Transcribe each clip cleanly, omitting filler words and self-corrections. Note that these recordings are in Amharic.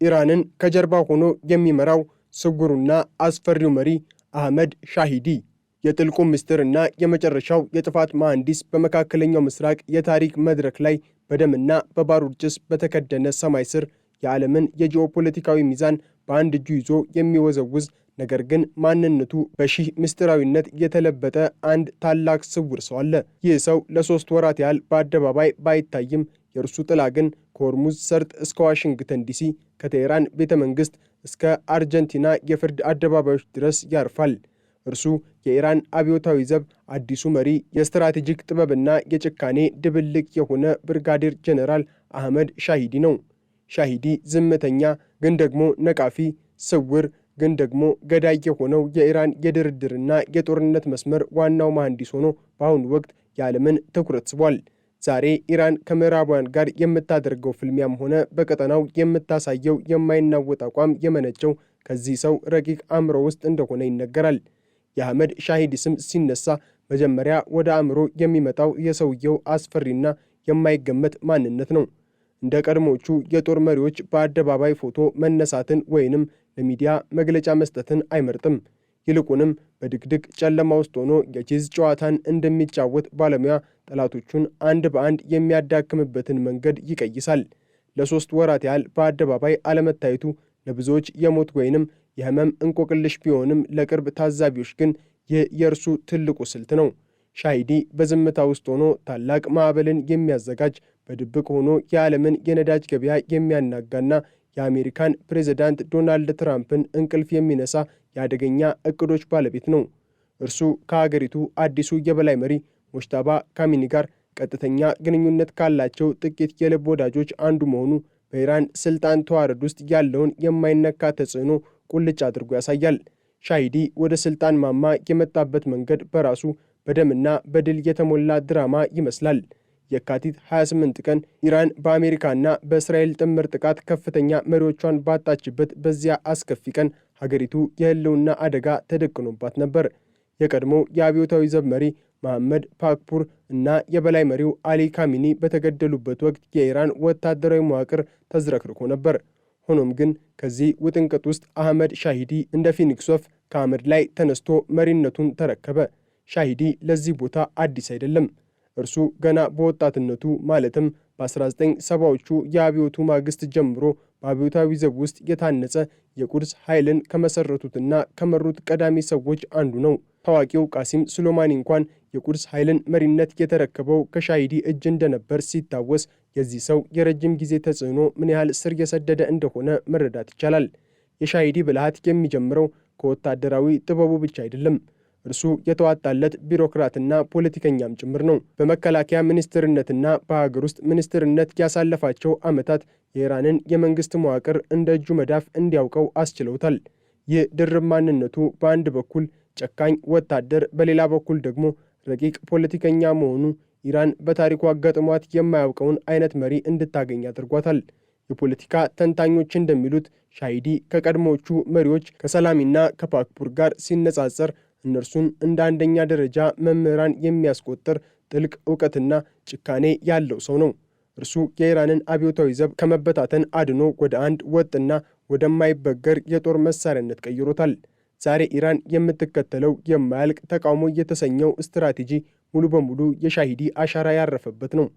ኢራንን ከጀርባ ሆኖ የሚመራው ስውሩና አስፈሪው መሪ አህመድ ሻሂዲ የጥልቁ ምስጢርና የመጨረሻው የጥፋት መሐንዲስ በመካከለኛው ምስራቅ የታሪክ መድረክ ላይ በደምና በባሩድ ጭስ በተከደነ ሰማይ ስር የዓለምን የጂኦፖለቲካዊ ሚዛን በአንድ እጁ ይዞ የሚወዘውዝ ነገር ግን ማንነቱ በሺህ ምስጢራዊነት የተለበጠ አንድ ታላቅ ስውር ሰው አለ። ይህ ሰው ለ3 ወራት ያህል በአደባባይ ባይታይም የእርሱ ጥላ ግን ከሆርሙዝ ሰርጥ እስከ ዋሽንግተን ዲሲ፣ ከቴህራን ቤተ መንግሥት እስከ አርጀንቲና የፍርድ አደባባዮች ድረስ ያርፋል። እርሱ የኢራን አብዮታዊ ዘብ አዲሱ መሪ፣ የስትራቴጂክ ጥበብና የጭካኔ ድብልቅ የሆነ ብርጋዴር ጄኔራል አህመድ ሻሂዲ ነው። ሻሂዲ ዝምተኛ ግን ደግሞ ነቃፊ፣ ስውር ግን ደግሞ ገዳይ የሆነው የኢራን የድርድርና የጦርነት መስመር ዋናው መሐንዲስ ሆኖ በአሁኑ ወቅት የዓለምን ትኩረት ስቧል። ዛሬ ኢራን ከምዕራባውያን ጋር የምታደርገው ፍልሚያም ሆነ በቀጠናው የምታሳየው የማይናወጥ አቋም የመነጨው ከዚህ ሰው ረቂቅ አእምሮ ውስጥ እንደሆነ ይነገራል። የአህመድ ሻሂዲ ስም ሲነሳ መጀመሪያ ወደ አእምሮ የሚመጣው የሰውየው አስፈሪና የማይገመት ማንነት ነው። እንደ ቀድሞቹ የጦር መሪዎች በአደባባይ ፎቶ መነሳትን ወይንም ለሚዲያ መግለጫ መስጠትን አይመርጥም። ይልቁንም በድቅድቅ ጨለማ ውስጥ ሆኖ የቼዝ ጨዋታን እንደሚጫወት ባለሙያ ጠላቶቹን አንድ በአንድ የሚያዳክምበትን መንገድ ይቀይሳል። ለ3 ወራት ያህል በአደባባይ አለመታየቱ ለብዙዎች የሞት ወይንም የህመም እንቆቅልሽ ቢሆንም ለቅርብ ታዛቢዎች ግን ይህ የእርሱ ትልቁ ስልት ነው። ሻሂዲ በዝምታ ውስጥ ሆኖ ታላቅ ማዕበልን የሚያዘጋጅ፣ በድብቅ ሆኖ የዓለምን የነዳጅ ገበያ የሚያናጋና የአሜሪካን ፕሬዝዳንት ዶናልድ ትራምፕን እንቅልፍ የሚነሳ የአደገኛ እቅዶች ባለቤት ነው። እርሱ ከሀገሪቱ አዲሱ የበላይ መሪ ሙጅተባ ካሚኒ ጋር ቀጥተኛ ግንኙነት ካላቸው ጥቂት የልብ ወዳጆች አንዱ መሆኑ በኢራን ስልጣን ተዋረድ ውስጥ ያለውን የማይነካ ተጽዕኖ ቁልጭ አድርጎ ያሳያል። ሻሂዲ ወደ ስልጣን ማማ የመጣበት መንገድ በራሱ በደምና በድል የተሞላ ድራማ ይመስላል። የካቲት 28 ቀን ኢራን በአሜሪካና በእስራኤል ጥምር ጥቃት ከፍተኛ መሪዎቿን ባጣችበት በዚያ አስከፊ ቀን ሀገሪቱ የህልውና አደጋ ተደቅኖባት ነበር። የቀድሞ የአብዮታዊ ዘብ መሪ መሐመድ ፓክፑር እና የበላይ መሪው አሊ ካሚኒ በተገደሉበት ወቅት የኢራን ወታደራዊ መዋቅር ተዝረክርኮ ነበር። ሆኖም ግን ከዚህ ውጥንቅጥ ውስጥ አህመድ ሻሂዲ እንደ ፊኒክስ ወፍ ከአመድ ላይ ተነስቶ መሪነቱን ተረከበ። ሻሂዲ ለዚህ ቦታ አዲስ አይደለም። እርሱ ገና በወጣትነቱ ማለትም በ1970ዎቹ የአብዮቱ ማግስት ጀምሮ በአብዮታዊ ዘብ ውስጥ የታነጸ የቁድስ ኃይልን ከመሰረቱትና ከመሩት ቀዳሚ ሰዎች አንዱ ነው። ታዋቂው ቃሲም ሱሌማኒ እንኳን የቁድስ ኃይልን መሪነት የተረከበው ከሻሂዲ እጅ እንደነበር ሲታወስ የዚህ ሰው የረጅም ጊዜ ተጽዕኖ ምን ያህል ስር የሰደደ እንደሆነ መረዳት ይቻላል። የሻሂዲ ብልሃት የሚጀምረው ከወታደራዊ ጥበቡ ብቻ አይደለም። እርሱ የተዋጣለት ቢሮክራትና ፖለቲከኛም ጭምር ነው። በመከላከያ ሚኒስትርነትና በሀገር ውስጥ ሚኒስትርነት ያሳለፋቸው ዓመታት የኢራንን የመንግሥት መዋቅር እንደ እጁ መዳፍ እንዲያውቀው አስችለውታል። ይህ ድርብ ማንነቱ በአንድ በኩል ጨካኝ ወታደር፣ በሌላ በኩል ደግሞ ረቂቅ ፖለቲከኛ መሆኑ ኢራን በታሪኩ አጋጥሟት የማያውቀውን አይነት መሪ እንድታገኝ አድርጓታል። የፖለቲካ ተንታኞች እንደሚሉት ሻሂዲ ከቀድሞዎቹ መሪዎች ከሰላሚና ከፓክፑር ጋር ሲነጻጸር እነርሱን እንደ አንደኛ ደረጃ መምህራን የሚያስቆጥር ጥልቅ ዕውቀትና ጭካኔ ያለው ሰው ነው። እርሱ የኢራንን አብዮታዊ ዘብ ከመበታተን አድኖ ወደ አንድ ወጥና ወደማይበገር የጦር መሳሪያነት ቀይሮታል። ዛሬ ኢራን የምትከተለው የማያልቅ ተቃውሞ የተሰኘው ስትራቴጂ ሙሉ በሙሉ የሻሂዲ አሻራ ያረፈበት ነው።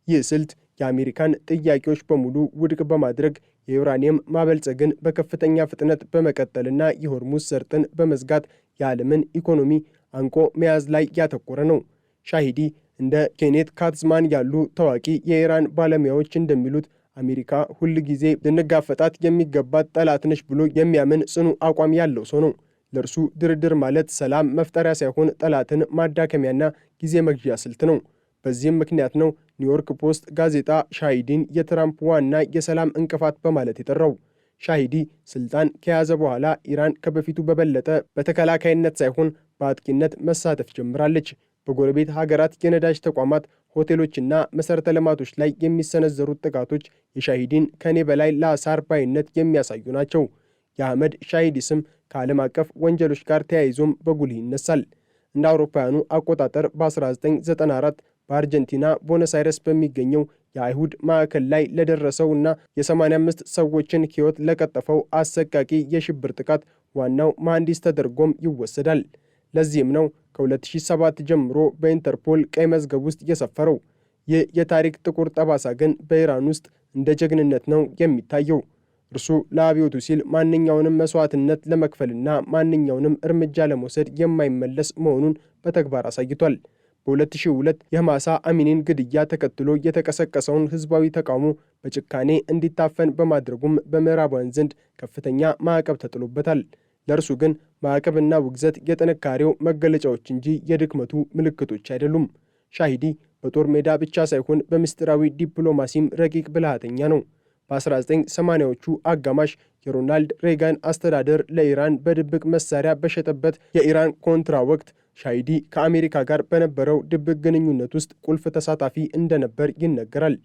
ይህ ስልት የአሜሪካን ጥያቄዎች በሙሉ ውድቅ በማድረግ የዩራኒየም ማበልጸግን በከፍተኛ ፍጥነት በመቀጠልና የሆርሙዝ ሰርጥን በመዝጋት የዓለምን ኢኮኖሚ አንቆ መያዝ ላይ ያተኮረ ነው። ሻሂዲ እንደ ኬኔት ካትዝማን ያሉ ታዋቂ የኢራን ባለሙያዎች እንደሚሉት አሜሪካ ሁል ጊዜ ልንጋፈጣት የሚገባት ጠላት ነች ብሎ የሚያምን ጽኑ አቋም ያለው ሰው ነው። ለእርሱ ድርድር ማለት ሰላም መፍጠሪያ ሳይሆን ጠላትን ማዳከሚያና ጊዜ መግዣ ስልት ነው። በዚህም ምክንያት ነው ኒውዮርክ ፖስት ጋዜጣ ሻሂዲን የትራምፕ ዋና የሰላም እንቅፋት በማለት የጠራው። ሻሂዲ ስልጣን ከያዘ በኋላ ኢራን ከበፊቱ በበለጠ በተከላካይነት ሳይሆን በአጥቂነት መሳተፍ ጀምራለች። በጎረቤት ሀገራት የነዳጅ ተቋማት፣ ሆቴሎችና መሠረተ ልማቶች ላይ የሚሰነዘሩት ጥቃቶች የሻሂዲን ከኔ በላይ ለአሳር ባይነት የሚያሳዩ ናቸው። የአህመድ ሻሂዲ ስም ከዓለም አቀፍ ወንጀሎች ጋር ተያይዞም በጉልህ ይነሳል። እንደ አውሮፓውያኑ አቆጣጠር በ1994 በአርጀንቲና ቦነስ አይረስ በሚገኘው የአይሁድ ማዕከል ላይ ለደረሰው እና የ85 ሰዎችን ሕይወት ለቀጠፈው አሰቃቂ የሽብር ጥቃት ዋናው መሐንዲስ ተደርጎም ይወሰዳል። ለዚህም ነው ከ2007 ጀምሮ በኢንተርፖል ቀይ መዝገብ ውስጥ የሰፈረው። ይህ የታሪክ ጥቁር ጠባሳ ግን በኢራን ውስጥ እንደ ጀግንነት ነው የሚታየው። እርሱ ለአብዮቱ ሲል ማንኛውንም መስዋዕትነት ለመክፈልና ማንኛውንም እርምጃ ለመውሰድ የማይመለስ መሆኑን በተግባር አሳይቷል። በ2002 የማሳ አሚኒን ግድያ ተከትሎ የተቀሰቀሰውን ህዝባዊ ተቃውሞ በጭካኔ እንዲታፈን በማድረጉም በምዕራባውያን ዘንድ ከፍተኛ ማዕቀብ ተጥሎበታል። ለእርሱ ግን ማዕቀብና ውግዘት የጥንካሬው መገለጫዎች እንጂ የድክመቱ ምልክቶች አይደሉም። ሻሂዲ በጦር ሜዳ ብቻ ሳይሆን በምስጢራዊ ዲፕሎማሲም ረቂቅ ብልሃተኛ ነው። በ1980ዎቹ አጋማሽ የሮናልድ ሬጋን አስተዳደር ለኢራን በድብቅ መሳሪያ በሸጠበት የኢራን ኮንትራ ወቅት ሻሂዲ ከአሜሪካ ጋር በነበረው ድብቅ ግንኙነት ውስጥ ቁልፍ ተሳታፊ እንደነበር ይነገራል።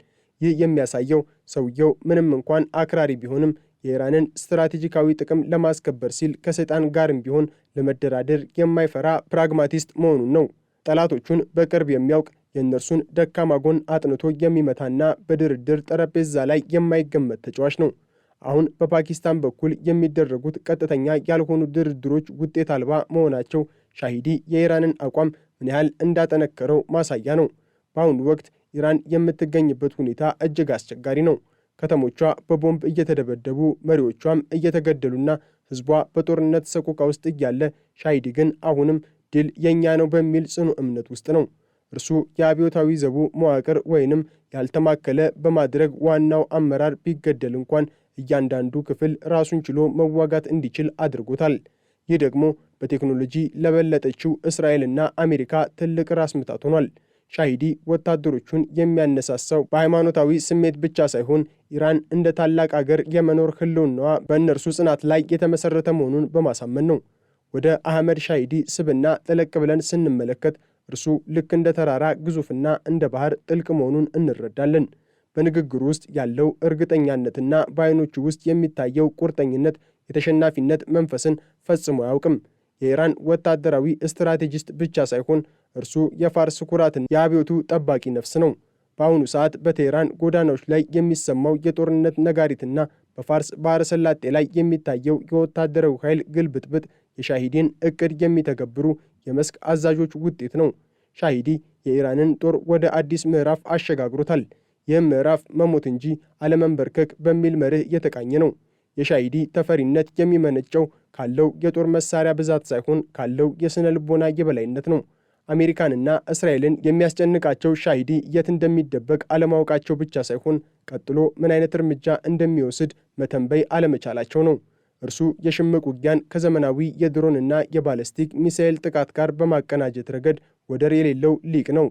ይህ የሚያሳየው ሰውየው ምንም እንኳን አክራሪ ቢሆንም የኢራንን ስትራቴጂካዊ ጥቅም ለማስከበር ሲል ከሰይጣን ጋርም ቢሆን ለመደራደር የማይፈራ ፕራግማቲስት መሆኑን ነው። ጠላቶቹን በቅርብ የሚያውቅ የእነርሱን ደካማ ጎን አጥንቶ የሚመታና በድርድር ጠረጴዛ ላይ የማይገመት ተጫዋች ነው። አሁን በፓኪስታን በኩል የሚደረጉት ቀጥተኛ ያልሆኑ ድርድሮች ውጤት አልባ መሆናቸው ሻሂዲ የኢራንን አቋም ምን ያህል እንዳጠነከረው ማሳያ ነው። በአሁኑ ወቅት ኢራን የምትገኝበት ሁኔታ እጅግ አስቸጋሪ ነው። ከተሞቿ በቦምብ እየተደበደቡ፣ መሪዎቿም እየተገደሉና ሕዝቧ በጦርነት ሰቆቃ ውስጥ እያለ ሻሂዲ ግን አሁንም ድል የእኛ ነው በሚል ጽኑ እምነት ውስጥ ነው። እርሱ የአብዮታዊ ዘቡ መዋቅር ወይንም ያልተማከለ በማድረግ ዋናው አመራር ቢገደል እንኳን እያንዳንዱ ክፍል ራሱን ችሎ መዋጋት እንዲችል አድርጎታል። ይህ ደግሞ በቴክኖሎጂ ለበለጠችው እስራኤልና አሜሪካ ትልቅ ራስ ምታት ሆኗል። ሻሂዲ ወታደሮቹን የሚያነሳሳው በሃይማኖታዊ ስሜት ብቻ ሳይሆን ኢራን እንደ ታላቅ አገር የመኖር ህልውናዋ በእነርሱ ጽናት ላይ የተመሰረተ መሆኑን በማሳመን ነው። ወደ አህመድ ሻሂዲ ስብዕና ጠለቅ ብለን ስንመለከት እርሱ ልክ እንደ ተራራ ግዙፍና እንደ ባህር ጥልቅ መሆኑን እንረዳለን። በንግግሩ ውስጥ ያለው እርግጠኛነትና በዓይኖቹ ውስጥ የሚታየው ቁርጠኝነት የተሸናፊነት መንፈስን ፈጽሞ አያውቅም። የኢራን ወታደራዊ ስትራቴጂስት ብቻ ሳይሆን እርሱ የፋርስ ኩራትና የአብዮቱ ጠባቂ ነፍስ ነው። በአሁኑ ሰዓት በቴህራን ጎዳናዎች ላይ የሚሰማው የጦርነት ነጋሪትና በፋርስ ባሕረ ሰላጤ ላይ የሚታየው የወታደራዊ ኃይል ግልብጥብጥ የሻሂዲን ዕቅድ የሚተገብሩ የመስክ አዛዦች ውጤት ነው። ሻሂዲ የኢራንን ጦር ወደ አዲስ ምዕራፍ አሸጋግሮታል። ይህም ምዕራፍ መሞት እንጂ አለመንበርከክ በሚል መርህ የተቃኘ ነው። የሻሂዲ ተፈሪነት የሚመነጨው ካለው የጦር መሳሪያ ብዛት ሳይሆን ካለው የሥነ ልቦና የበላይነት ነው። አሜሪካንና እስራኤልን የሚያስጨንቃቸው ሻሂዲ የት እንደሚደበቅ አለማወቃቸው ብቻ ሳይሆን ቀጥሎ ምን አይነት እርምጃ እንደሚወስድ መተንበይ አለመቻላቸው ነው። እርሱ የሽምቅ ውጊያን ከዘመናዊ የድሮንና የባለስቲክ ሚሳኤል ጥቃት ጋር በማቀናጀት ረገድ ወደር የሌለው ሊቅ ነው።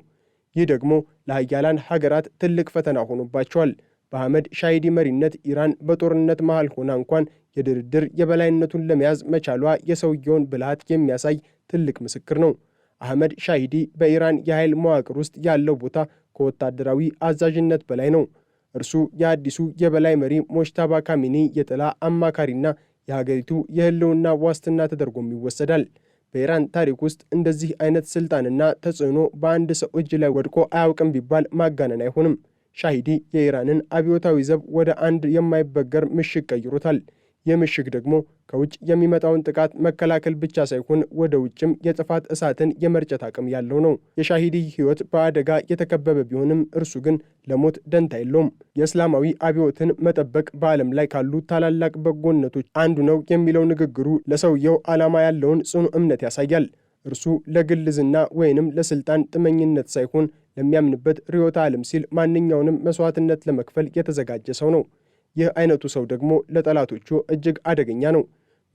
ይህ ደግሞ ለሀያላን ሀገራት ትልቅ ፈተና ሆኖባቸዋል። በአህመድ ሻሂዲ መሪነት ኢራን በጦርነት መሃል ሆና እንኳን የድርድር የበላይነቱን ለመያዝ መቻሏ የሰውየውን ብልሃት የሚያሳይ ትልቅ ምስክር ነው። አህመድ ሻሂዲ በኢራን የኃይል መዋቅር ውስጥ ያለው ቦታ ከወታደራዊ አዛዥነት በላይ ነው። እርሱ የአዲሱ የበላይ መሪ ሞጅተባ ካሚኒ የጥላ አማካሪና የሀገሪቱ የህልውና ዋስትና ተደርጎም ይወሰዳል። በኢራን ታሪክ ውስጥ እንደዚህ አይነት ስልጣንና ተጽዕኖ በአንድ ሰው እጅ ላይ ወድቆ አያውቅም ቢባል ማጋነን አይሆንም። ሻሂዲ የኢራንን አብዮታዊ ዘብ ወደ አንድ የማይበገር ምሽግ ቀይሮታል። ይህ ምሽግ ደግሞ ከውጭ የሚመጣውን ጥቃት መከላከል ብቻ ሳይሆን ወደ ውጭም የጥፋት እሳትን የመርጨት አቅም ያለው ነው። የሻሂዲ ሕይወት በአደጋ የተከበበ ቢሆንም እርሱ ግን ለሞት ደንታ የለውም። የእስላማዊ አብዮትን መጠበቅ በዓለም ላይ ካሉ ታላላቅ በጎነቶች አንዱ ነው የሚለው ንግግሩ ለሰውየው ዓላማ ያለውን ጽኑ እምነት ያሳያል። እርሱ ለግል ዝና ወይንም ለስልጣን ጥመኝነት ሳይሆን ለሚያምንበት ርዕዮተ ዓለም ሲል ማንኛውንም መስዋዕትነት ለመክፈል የተዘጋጀ ሰው ነው። ይህ አይነቱ ሰው ደግሞ ለጠላቶቹ እጅግ አደገኛ ነው።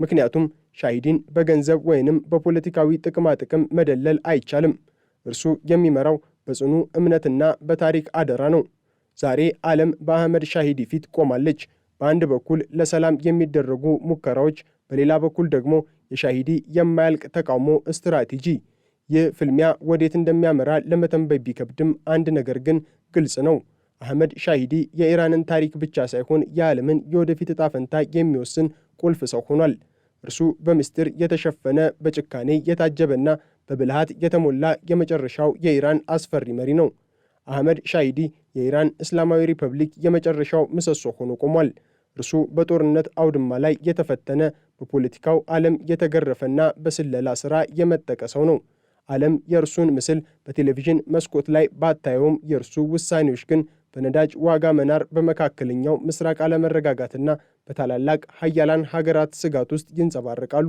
ምክንያቱም ሻሂዲን በገንዘብ ወይንም በፖለቲካዊ ጥቅማጥቅም መደለል አይቻልም። እርሱ የሚመራው በጽኑ እምነትና በታሪክ አደራ ነው። ዛሬ ዓለም በአህመድ ሻሂዲ ፊት ቆማለች። በአንድ በኩል ለሰላም የሚደረጉ ሙከራዎች፣ በሌላ በኩል ደግሞ የሻሂዲ የማያልቅ ተቃውሞ ስትራቴጂ። ይህ ፍልሚያ ወዴት እንደሚያመራ ለመተንበይ ቢከብድም አንድ ነገር ግን ግልጽ ነው። አህመድ ሻሂዲ የኢራንን ታሪክ ብቻ ሳይሆን የዓለምን የወደፊት ዕጣ ፈንታ የሚወስን ቁልፍ ሰው ሆኗል። እርሱ በምስጢር የተሸፈነ፣ በጭካኔ የታጀበና በብልሃት የተሞላ የመጨረሻው የኢራን አስፈሪ መሪ ነው። አህመድ ሻሂዲ የኢራን እስላማዊ ሪፐብሊክ የመጨረሻው ምሰሶ ሆኖ ቆሟል። እርሱ በጦርነት አውድማ ላይ የተፈተነ፣ በፖለቲካው ዓለም የተገረፈና በስለላ ሥራ የመጠቀ ሰው ነው። ዓለም የእርሱን ምስል በቴሌቪዥን መስኮት ላይ ባታየውም የእርሱ ውሳኔዎች ግን በነዳጅ ዋጋ መናር፣ በመካከለኛው ምስራቅ አለመረጋጋትና በታላላቅ ሀያላን ሀገራት ስጋት ውስጥ ይንጸባረቃሉ።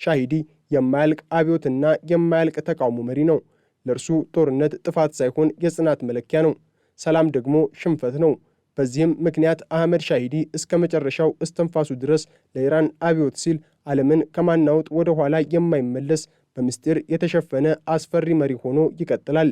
ሻሂዲ የማያልቅ አብዮትና የማያልቅ ተቃውሞ መሪ ነው። ለእርሱ ጦርነት ጥፋት ሳይሆን የጽናት መለኪያ ነው። ሰላም ደግሞ ሽንፈት ነው። በዚህም ምክንያት አህመድ ሻሂዲ እስከ መጨረሻው እስትንፋሱ ድረስ ለኢራን አብዮት ሲል ዓለምን ከማናወጥ ወደ ኋላ የማይመለስ በምስጢር የተሸፈነ አስፈሪ መሪ ሆኖ ይቀጥላል።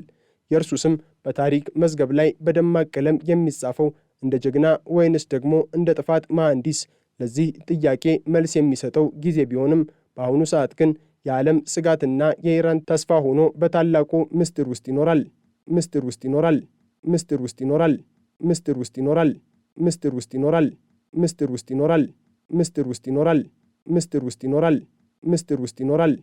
የእርሱ ስም በታሪክ መዝገብ ላይ በደማቅ ቀለም የሚጻፈው እንደ ጀግና ወይንስ ደግሞ እንደ ጥፋት መሐንዲስ? ለዚህ ጥያቄ መልስ የሚሰጠው ጊዜ ቢሆንም በአሁኑ ሰዓት ግን የዓለም ስጋትና የኢራን ተስፋ ሆኖ በታላቁ ምስጢር ውስጥ ይኖራል። ምስጢር ውስጥ ይኖራል። ምስጢር ውስጥ ይኖራል። ምስጢር ውስጥ ይኖራል። ምስጢር ውስጥ ይኖራል። ምስጢር ውስጥ ይኖራል። ምስጢር ውስጥ ይኖራል። ምስጢር ውስጥ ይኖራል። ምስጢር ውስጥ ይኖራል።